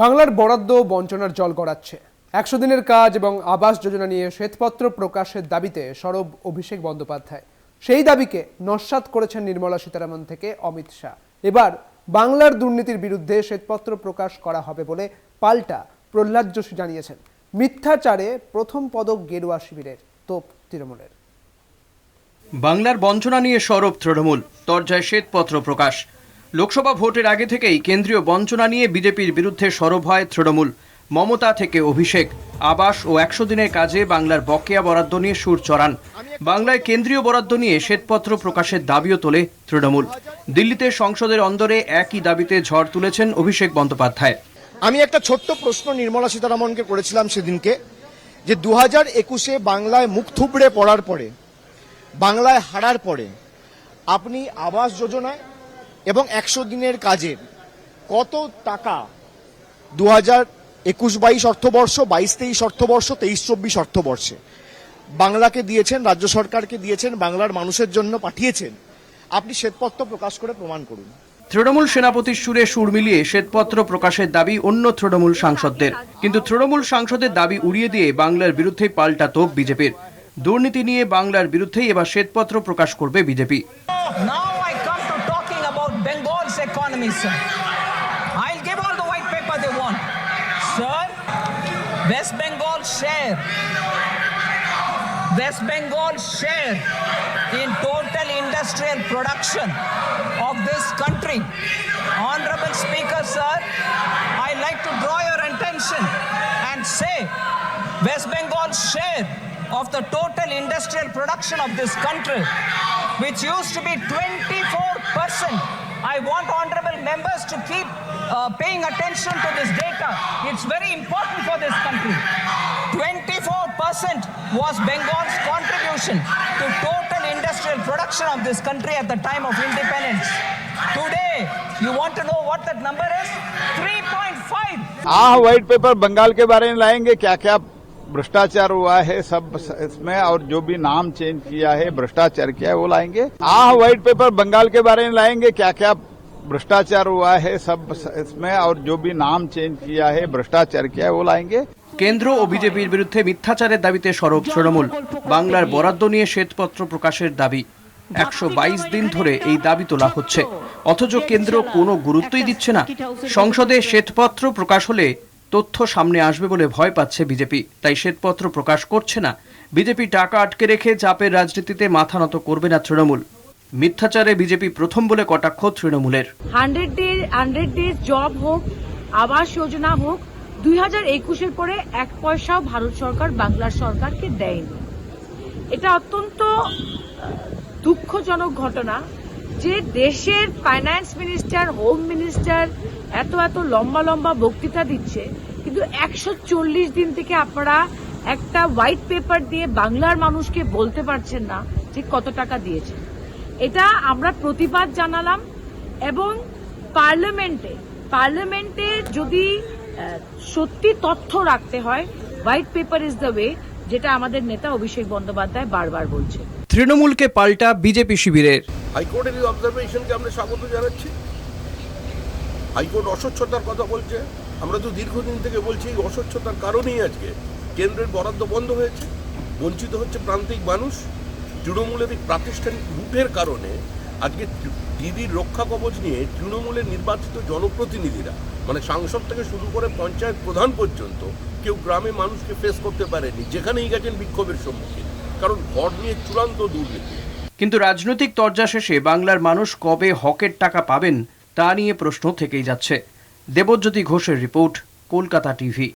বাংলার বরাদ্দ বঞ্চনার জল গড়াচ্ছে। 100 দিনের কাজ এবং আবাস যোজনা নিয়ে শ্বেতপত্র প্রকাশের দাবিতে সরব অভিষেক বন্দ্যোপাধ্যায়। সেই দাবিকে নস্যাৎ করেছেন নির্মলা সীতারামন থেকে অমিত শাহ। এবার বাংলার দুর্নীতির বিরুদ্ধে শ্বেতপত্র প্রকাশ করা হবে বলে পাল্টা প্রহ্লাদ যোশী জানিয়েছেন। মিথ্যাচারে প্রথম পদক গেরুয়া শিবিরের, তোপ তৃণমূলের। বাংলার বঞ্চনা নিয়ে সরব তৃণমূল, তরজায় শ্বেতপত্র প্রকাশ। লোকসভা ভোটের আগে থেকেই কেন্দ্রীয় বঞ্চনা নিয়ে বিজেপির বিরুদ্ধে সরব হয় তৃণমূল। মমতা থেকে অভিষেক আবাস ও 100 দিনের কাজে বাংলার বকেয়া বরাদ্দ নিয়ে সুর চড়ান। বাংলায় কেন্দ্রীয় বরাদ্দ নিয়ে শ্বেতপত্র প্রকাশের দাবিও তোলে তৃণমূল। দিল্লিতে সংসদের অন্দরে একই দাবিতে ঝড় তুলেছেন অভিষেক বন্দ্যোপাধ্যায়। আমি একটা ছোট্ট প্রশ্ন নির্মলা সীতারামনকে করেছিলাম সেদিনকে, যে 2021-এ বাংলায় মুখ থুবড়ে পড়ার পরে, বাংলায় হারার পরে আপনি আবাস যোজনায় এবং 100 দিনের কাজের কত টাকা 2021-22 অর্থবর্ষ, 22-23 অর্থবর্ষ, 23-24 অর্থবর্ষে বাংলাকে দিয়েছেন, রাজ্য সরকারকে দিয়েছেন, বাংলার মানুষের জন্য পাঠিয়েছেন? আপনি শ্বেতপত্র প্রকাশ করে প্রমাণ করুন। তৃণমূল সেনাপতির সুরে সুর মিলিয়ে শ্বেতপত্র প্রকাশের দাবি অন্য তৃণমূল সাংসদদের, কিন্তু তৃণমূল সাংসদের দাবি উড়িয়ে দিয়ে বাংলার বিরুদ্ধে পাল্টা তোপ বিজেপির। দুর্নীতি নিয়ে বাংলার বিরুদ্ধেই এবার শ্বেতপত্র প্রকাশ করবে BJP. Bengal's economy, sir. I'll give all the white paper they want. Sir, West Bengal's share in total industrial production of this country. Honorable Speaker, sir, I'd like to draw your attention and say West Bengal's share of the total industrial production of this country, which used to be 24%. I want honorable members to keep paying attention to this data. It's very important for this country. 24% was Bengal's contribution to total industrial production of this country at the time of independence. Today, you want to know what that number is? 3.5. White paper Bengal के बारे में लाएंगे, क्या क्या भ्रष्टाचार हुआ है सब इसमें, और जो भी नाम चेंज किया है, भ्रष्टाचार किया है, वो लाएंगे। व्हाइट पेपर बंगाल के बारे में लाएंगे, क्या क्या भ्रष्टाचार हुआ है सब इसमें, और जो भी नाम चेंज किया है, भ्रष्टाचार किया है, वो लाएंगे। কেন্দ্র ও বিজেপির বিরুদ্ধে মিথ্যাচারের দাবিতে সরব তৃণমূল। বাংলার বরাদ্দ নিয়ে শ্বেতপত্র প্রকাশের দাবি। 122 দিন ধরে এই দাবি তোলা হচ্ছে, অথচ কেন্দ্র কোনো গুরুত্বই দিচ্ছে না। সংসদে শ্বেতপত্র প্রকাশ হলে তথ্য সামনে আসবে বলে ভয় পাচ্ছে বিজেপি, তাই শ্বেতপত্র প্রকাশ করছে না। বিজেপি টাকা আটকে রেখে চাপের রাজনীতিতে মাথা নত করবে না তৃণমূল। মিথ্যাচারে বিজেপি প্রথম বলে কটাক্ষ তৃণমূলের। 100 ডেজ জব হোক, আবাস যোজনা হোক, 2021-এর পরে 1 পয়সাও ভারত সরকার বাংলার সরকারকে দেয়নি। এটা অত্যন্ত দুঃখজনক ঘটনা যে দেশের ফাইন্যান্স মিনিস্টার, হোম মিনিস্টার এত লম্বা লম্বা বক্তৃতা দিচ্ছে, কিন্তু 140 দিন থেকে আপনারা একটা হোয়াইট পেপার দিয়ে বাংলার মানুষকে বলতে পারছেন না যে কত টাকা দিয়েছে। এটা আমরা প্রতিবাদ জানালাম, এবং পার্লামেন্টে যদি সত্যি তথ্য রাখতে হয়, white paper is the way, যেটা আমাদের নেতা অভিষেক বন্দ্যোপাধ্যায় বারবার বলছে। তৃণমূলকে পাল্টা বিজেপি শিবিরের। হাইকোর্টের এই অবজারভেশনকে আমরা স্বাগত জানাচ্ছি। হাইকোর্ট অস্বচ্ছতার কথা বলছে, আমরা তো দীর্ঘদিন থেকে বলছি এই অস্বচ্ছতার কারণেই আজকে কেন্দ্রের বরাদ্দ বন্ধ হয়েছে, বঞ্চিত হচ্ছে প্রান্তিক মানুষ। তৃণমূলের এই প্রাতিষ্ঠানিক রূপের কারণে আজকে দিদির রক্ষা কবচ নিয়ে তৃণমূলের নির্বাচিত জনপ্রতিনিধিরা, মানে সাংসদ থেকে শুরু করে পঞ্চায়েত প্রধান পর্যন্ত, কেউ গ্রামে মানুষকে ফেস করতে পারেনি, যেখানেই গেছেন বিক্ষোভের সম্মুখীন, কারণ ভোট নিয়ে চূড়ান্ত দুর্নীতি। কিন্তু রাজনৈতিক তরজা শেষে বাংলার মানুষ কবে হকের টাকা পাবেন তা নিয়ে প্রশ্ন থেকেই যাচ্ছে। দেবজ্যোতি ঘোষের রিপোর্ট, কলকাতা টিভি।